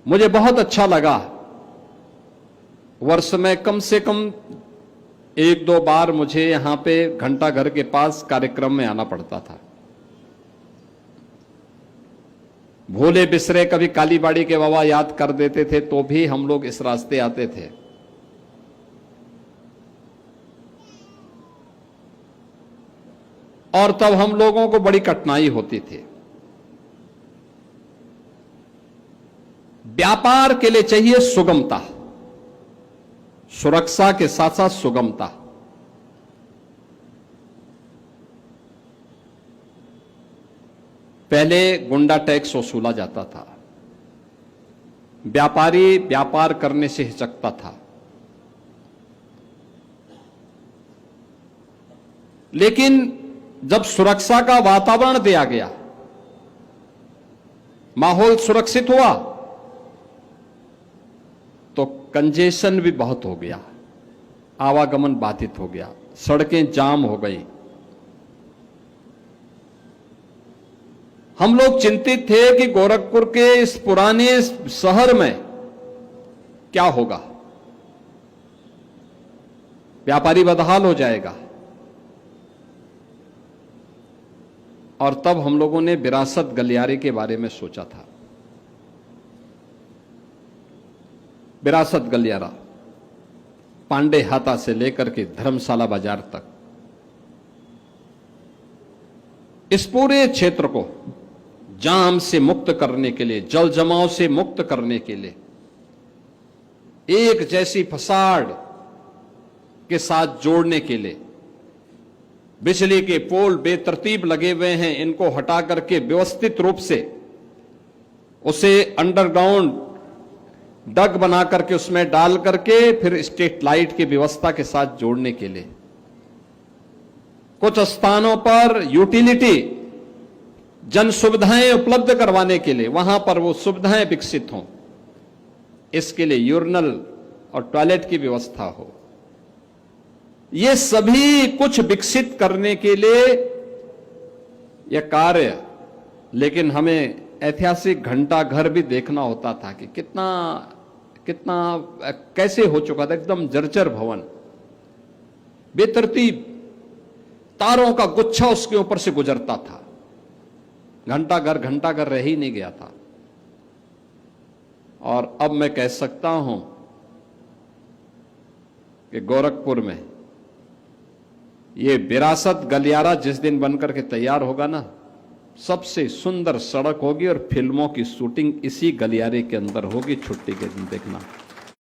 मुझे बहुत अच्छा लगा। वर्ष में कम से कम 1-2 बार मुझे यहां पे घंटाघर के पास कार्यक्रम में आना पड़ता था। भोले बिसरे कभी कालीबाड़ी के बाबा याद कर देते थे तो भी हम लोग इस रास्ते आते थे। और तब हम लोगों को बड़ी कठिनाई होती थी। व्यापार के लिए चाहिए सुगमता, सुरक्षा के साथ साथ सुगमता। पहले गुंडा टैक्स वसूला जाता था, व्यापारी व्यापार करने से हिचकता था, लेकिन जब सुरक्षा का वातावरण दिया गया, माहौल सुरक्षित हुआ, तो कंजेशन भी बहुत हो गया, आवागमन बाधित हो गया, सड़कें जाम हो गई। हम लोग चिंतित थे कि गोरखपुर के इस पुराने शहर में क्या होगा, व्यापारी बदहाल हो जाएगा। और तब हम लोगों ने विरासत गलियारे के बारे में सोचा था। विरासत गलियारा पांडे हाता से लेकर के धर्मशाला बाजार तक, इस पूरे क्षेत्र को जाम से मुक्त करने के लिए, जल जमाव से मुक्त करने के लिए, एक जैसी फसाड के साथ जोड़ने के लिए, बिजली के पोल बेतरतीब लगे हुए हैं, इनको हटा करके व्यवस्थित रूप से उसे अंडरग्राउंड डग बना करके उसमें डाल करके फिर स्ट्रीट लाइट की व्यवस्था के साथ जोड़ने के लिए, कुछ स्थानों पर यूटिलिटी जन सुविधाएं उपलब्ध करवाने के लिए, वहां पर वो सुविधाएं विकसित हों, इसके लिए यूरिनल और टॉयलेट की व्यवस्था हो, ये सभी कुछ विकसित करने के लिए यह कार्य। लेकिन हमें ऐतिहासिक घंटाघर भी देखना होता था कि कितना कैसे हो चुका था, एकदम जर्जर भवन, बेतरतीब, तारों का गुच्छा उसके ऊपर से गुजरता था, घंटाघर रह ही नहीं गया था। और अब मैं कह सकता हूं कि गोरखपुर में ये विरासत गलियारा जिस दिन बनकर के तैयार होगा ना, सबसे सुंदर सड़क होगी और फिल्मों की शूटिंग इसी गलियारे के अंदर होगी। छुट्टी के दिन देखना।